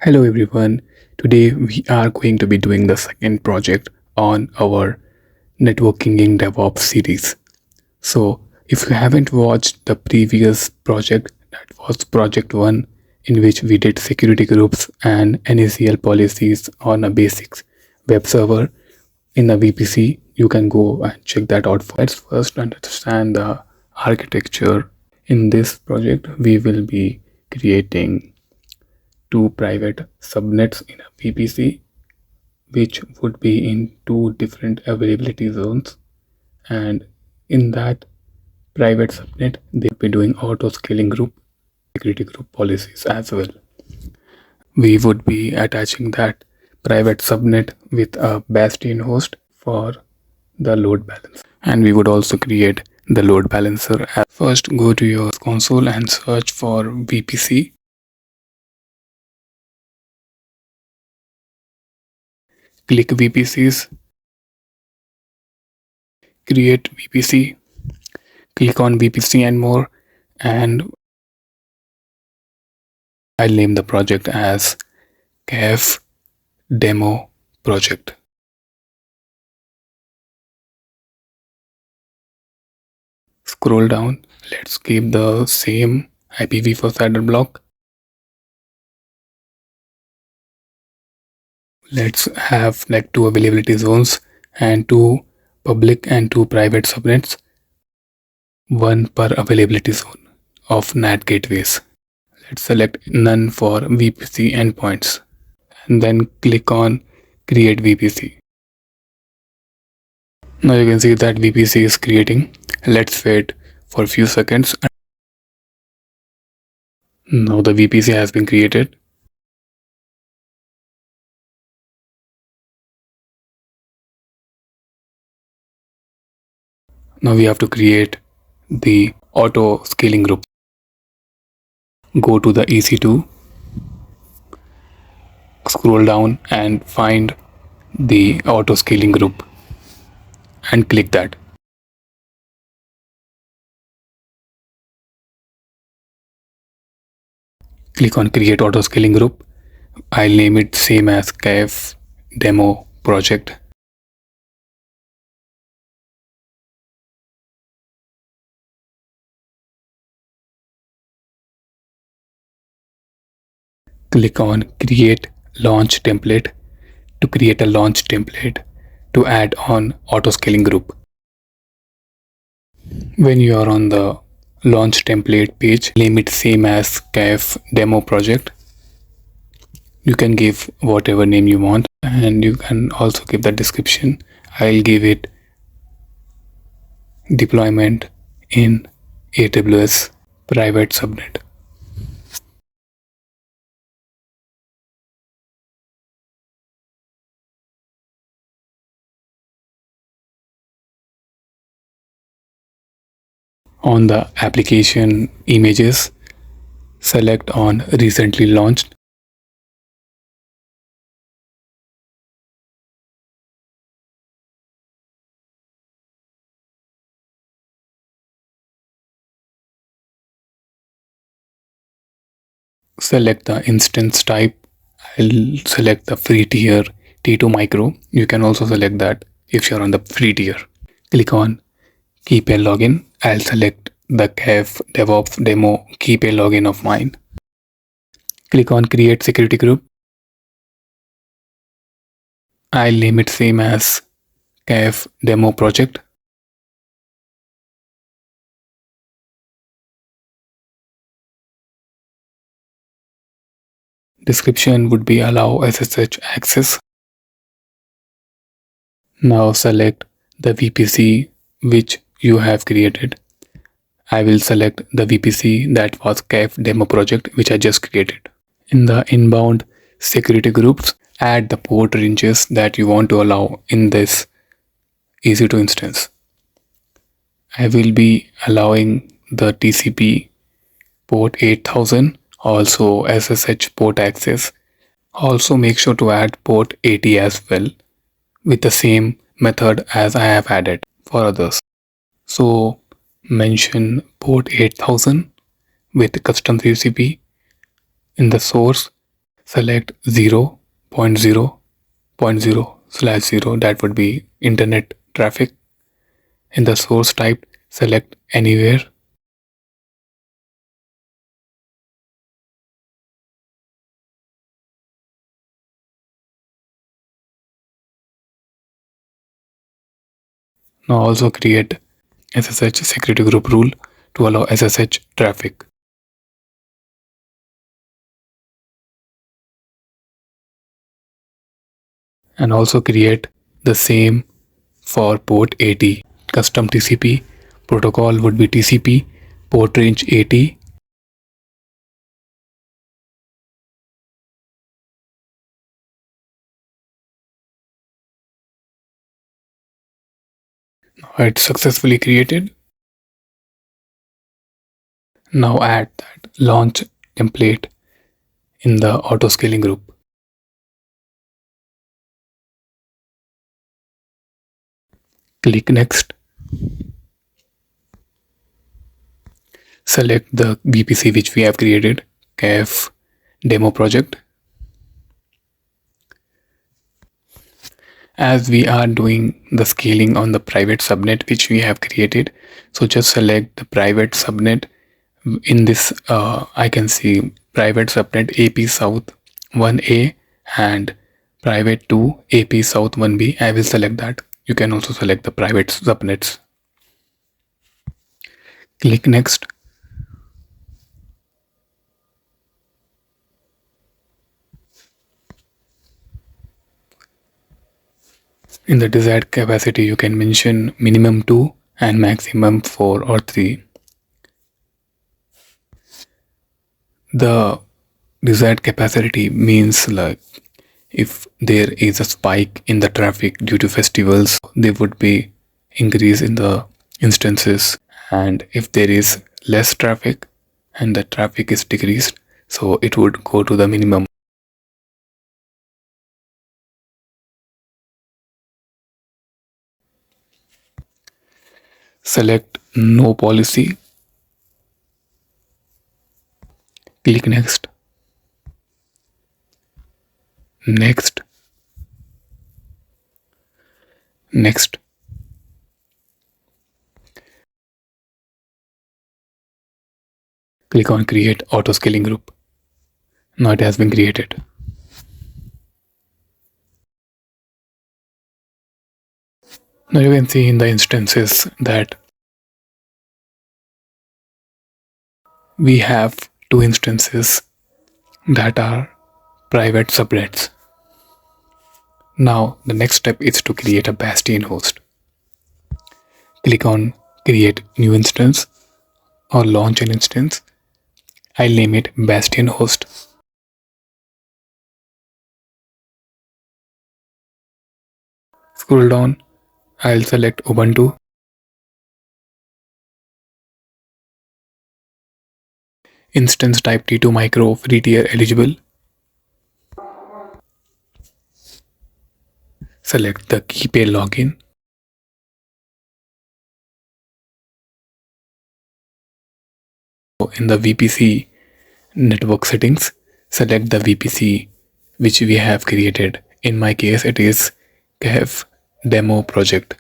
Hello everyone. Today we are going to be doing the second project on our networking in DevOps series. So if you haven't watched the previous project, that was project 1, in which we did security groups and NACL policies on a basics web server in a VPC, you can go and check that out. Let's first understand the architecture. In this project we will be creating two private subnets in a VPC, which would be in two different availability zones. And in that private subnet, they'll be doing auto scaling group, security group policies as well. We would be attaching that private subnet with a bastion host for the load balancer. And we would also create the load balancer. First, go to your console and search for VPC. Click VPCs, create VPC, click on VPC and more, and I'll name the project as CAF Demo Project. Scroll down, let's keep the same IPv4 CIDR block. Let's have like two availability zones and two public and two private subnets, one per availability zone of NAT gateways. Let's select none for VPC endpoints and then click on create VPC. Now you can see that VPC is creating. Let's wait for a few seconds. Now the VPC has been created. Now we have to create the auto scaling group. Go to the EC2, scroll down and find the auto scaling group and click that. Click on create auto scaling group. I'll name it same as CAF Demo Project. Click on create launch template to create a launch template to add on auto scaling group. When you are on the launch template page, name it same as CAF Demo Project. You can give whatever name you want and you can also give the description. I'll give it deployment in AWS private subnet. On the application images, select on recently launched. Select the instance type. I'll select the free tier T2 micro. You can also select that if you're on the free tier. Click on keep a login. I'll select the CAF DevOps demo keep a login of mine. Click on create security group. I'll name it same as CAF Demo Project. Description would be allow SSH access. Now select the VPC which you have created. I will select the VPC that was CAF Demo Project which I just created. In the inbound security groups, add the port ranges that you want to allow in this EC2 instance. I will be allowing the TCP port 8000, also SSH port access. Also make sure to add port 80 as well with the same method as I have added for others. So mention port 8000 with custom TCP in the source. select 0.0.0/0, that would be internet traffic. In the source type, select anywhere. Now also create SSH security group rule to allow SSH traffic. And also create the same for port 80. Custom TCP protocol would be TCP port range 80. It's successfully created. Now add that launch template in the auto scaling group. Click next. Select the VPC which we have created, KF demo project. As we are doing the scaling on the private subnet which we have created, so just select the private subnet. In this I can see private subnet AP South 1A and private 2 AP South 1B. I will select that. You can also select the private subnets. Click next. In the desired capacity, you can mention minimum 2 and maximum 4 or 3. The desired capacity means like if there is a spike in the traffic due to festivals, there would be increase in the instances, and if there is less traffic and the traffic is decreased, so it would go to the minimum. Select no policy. Click next. Next. Next. Click on create auto scaling group. Now it has been created. Now you can see in the instances that we have 2 instances that are private subnets. Now the next step is to create a Bastion host. Click on create new instance or launch an instance. I'll name it Bastion host. Scroll down. I'll select Ubuntu. Instance type T2 micro free tier eligible. Select the key pair login. In the VPC network settings, select the VPC which we have created. In my case, it is KF demo project.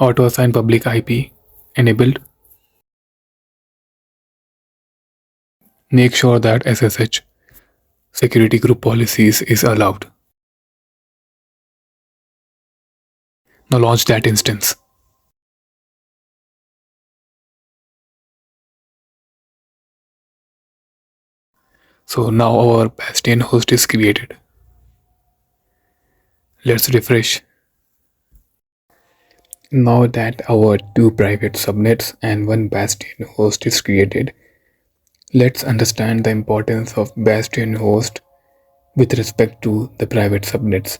Auto assign public IP enabled. Make sure that SSH security group policies is allowed. Now launch that instance. So now our Bastion host is created. Let's refresh. Now that our 2 private subnets and 1 Bastion host is created, let's understand the importance of Bastion host with respect to the private subnets.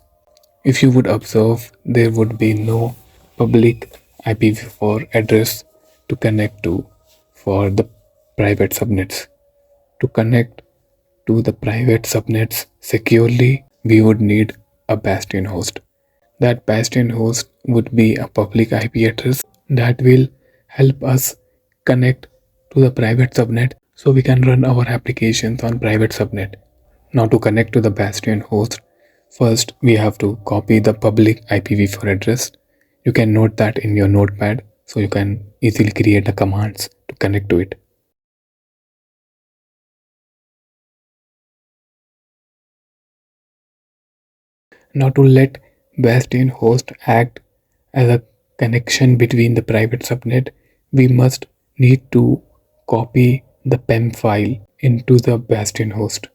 If you would observe, there would be no public IPv4 address to connect to for the private subnets. To connect to the private subnets securely, we would need a Bastion host. That Bastion host would be a public IP address. that will help us connect to the private subnet so we can run our applications on private subnet. Now to connect to the Bastion host, first we have to copy the public IPv4 address. You can note that in your notepad so you can easily create the commands to connect to it. Now to let Bastion host act as a connection between the private subnet, we must need to copy the PEM file into the Bastion host.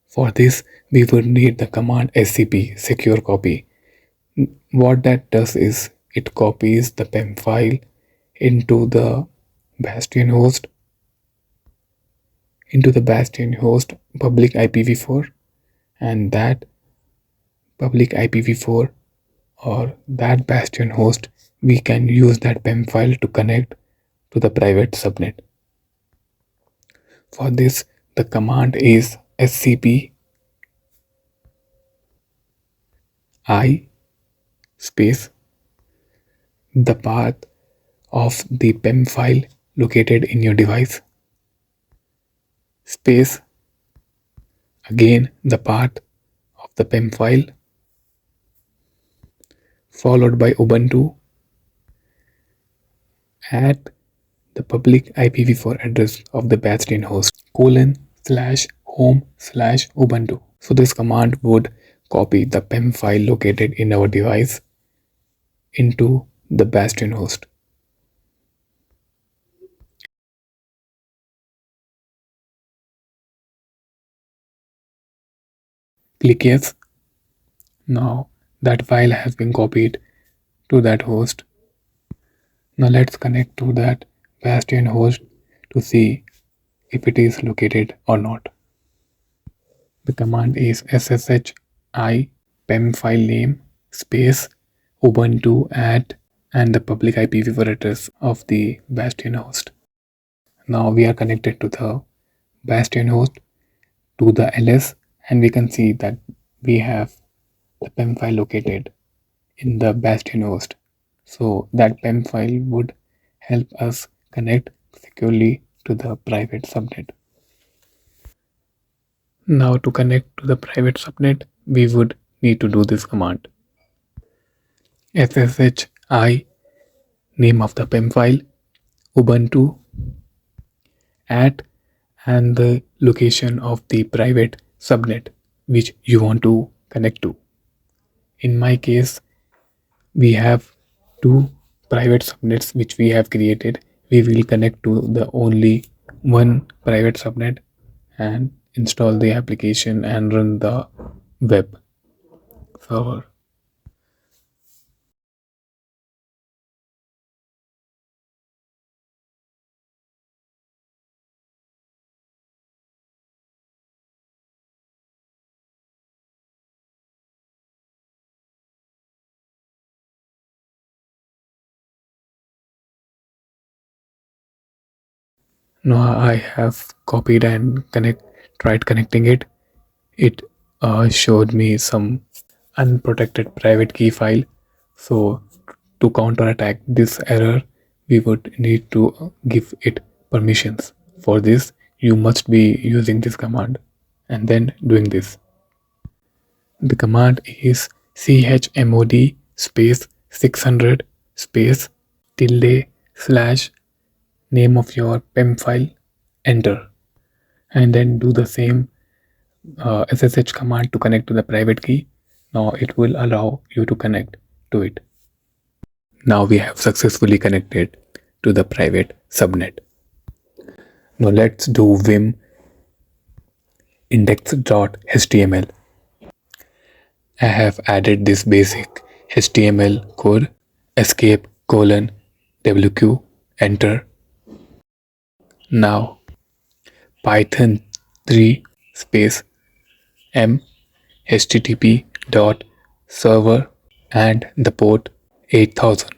For this, we would need the command scp secure copy. What that does is it copies the PEM file into the Bastion host public IPv4, and that public IPv4 or that Bastion host, we can use that PEM file to connect to the private subnet. For this, the command is scp I space the path of the PEM file located in your device space again the path of the PEM file followed by Ubuntu at the public IPv4 address of the Bastion host :/home/Ubuntu. So this command would copy the PEM file located in our device into the Bastion host. Click yes. Now that file has been copied to that host. Now let's connect to that Bastion host to see if it is located or not. The command is ssh I PEM file name space Ubuntu at and the public IPv4 address of the Bastion host. Now we are connected to the Bastion host to the ls, and we can see that we have the PEM file located in the Bastion host. So that PEM file would help us connect securely to the private subnet. Now to connect to the private subnet, we would need to do this command. ssh I name of the PEM file Ubuntu at and the location of the private subnet which you want to connect to. In my case, we have two private subnets which we have created. We will connect to the only one private subnet and install the application and run the web server. Now I have copied and tried connecting it. It showed me some unprotected private key file. So to counterattack this error, we would need to give it permissions. For this, you must be using this command and then doing this. The command is chmod space 600 space tilde slash name of your PEM file, enter, and then do the same SSH command to connect to the private key. Now it will allow you to connect to it. Now we have successfully connected to the private subnet. Now let's do vim index.html. I have added this basic HTML code escape colon wq enter. Now python 3 space m http dot server and the port 8000.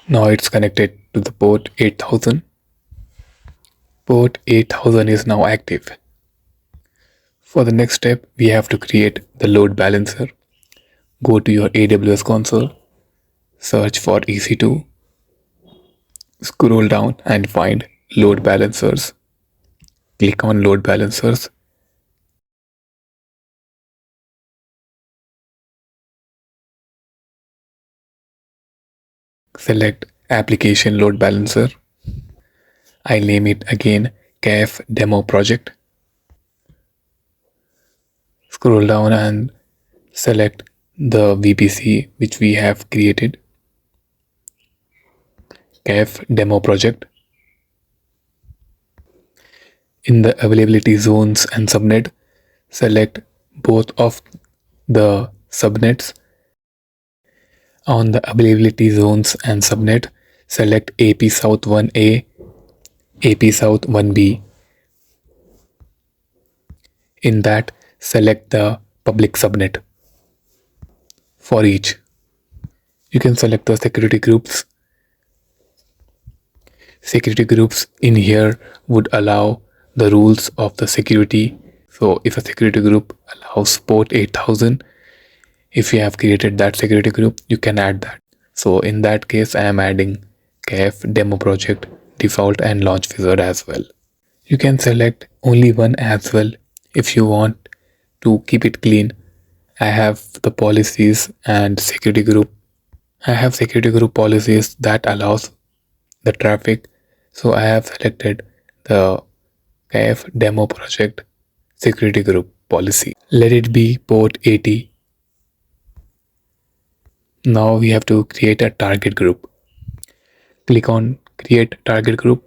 Now it's connected to the port 8000. Port 8000 is now active. For the next step, we have to create the load balancer. Go to your AWS console, search for EC2, scroll down and find load balancers. Click on load balancers. Select application load balancer. I'll name it again CAF demo project. Scroll down and select the VPC which we have created, CAF demo project. In the availability zones and subnet, select both of the subnets. On the availability zones and subnet, select AP South 1A, AP South 1B. In that, select the public subnet for each. You can select the security groups. Security groups in here would allow the rules of the security. So if a security group allows port 8000, if you have created that security group, you can add that. So in that case, I am adding CAF demo project default and launch wizard as well. You can select only one as well if you want to keep it clean. I have the policies and security group. I have security group policies that allows the traffic. So I have selected the CAF demo project security group policy. Let it be port 80. Now we have to create a target group. Click on create target group.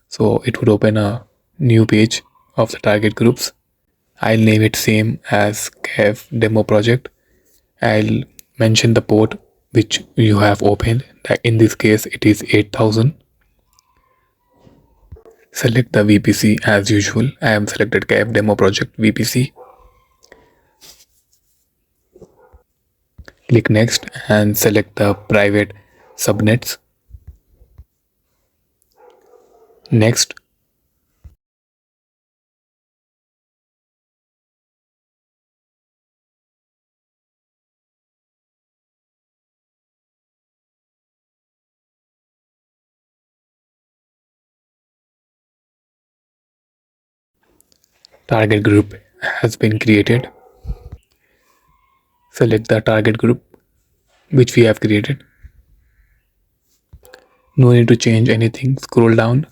So it would open a new page of the target groups. I'll name it same as CAF demo project. I'll mention the port which you have opened. In this case, it is 8000. Select the VPC as usual. I have selected CAF demo project VPC. Click next and select the private subnets. Next. Target group has been created. Select the target group which we have created. No need to change anything. Scroll down.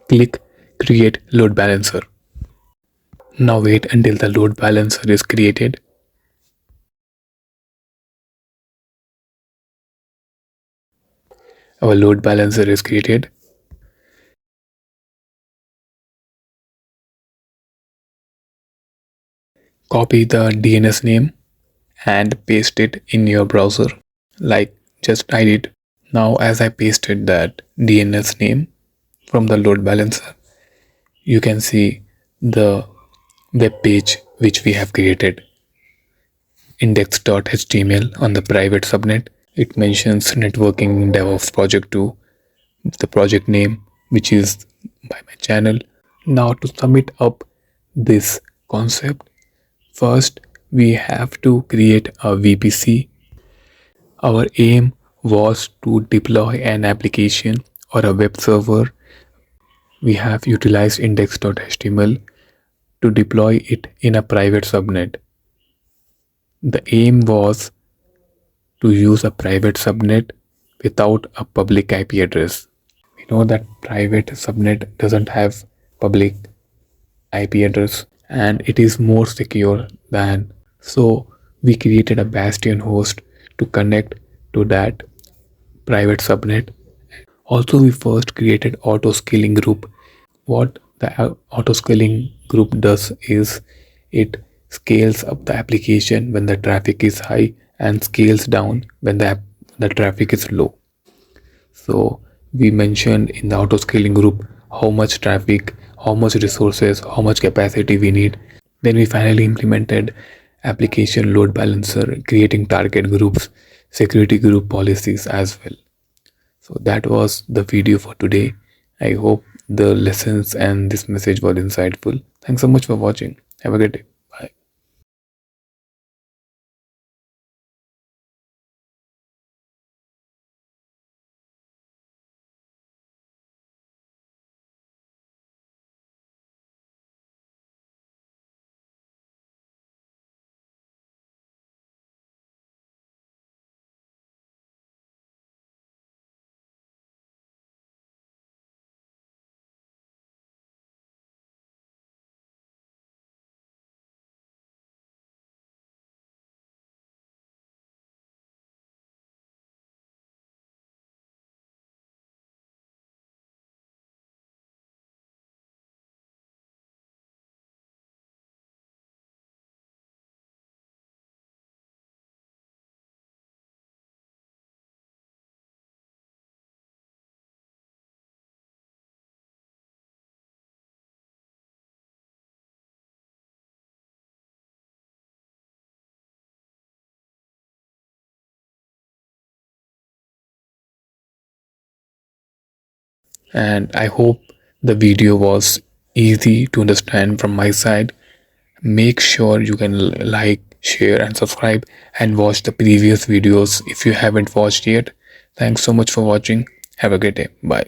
Click create load balancer. Now wait until the load balancer is created. Our load balancer is created. Copy the DNS name and paste it in your browser like just I did. Now as I pasted that DNS name from the load balancer, you can see the web page which we have created, index.html on the private subnet. It mentions networking DevOps project 2, the project name which is by my channel. Now to sum it up this concept, first we have to create a VPC. Our aim was to deploy an application or a web server. We have utilized index.html to deploy it in a private subnet. The aim was to use a private subnet without a public IP address. We know that private subnet doesn't have public IP address and it is more secure than. So we created a bastion host to connect to that private subnet. Also, we first created auto scaling group. What the auto scaling group does is it scales up the application when the traffic is high and scales down when the traffic is low. So we mentioned in the auto scaling group how much traffic, how much resources, how much capacity we need. Then we finally implemented application load balancer, creating target groups, security group policies as well. So that was the video for today. I hope the lessons and this message were insightful. Thanks so much for watching. Have a good day. Bye. And I hope the video was easy to understand from my side. Make sure you can like, share and subscribe and watch the previous videos if you haven't watched yet. Thanks so much for watching. Have a great day. Bye.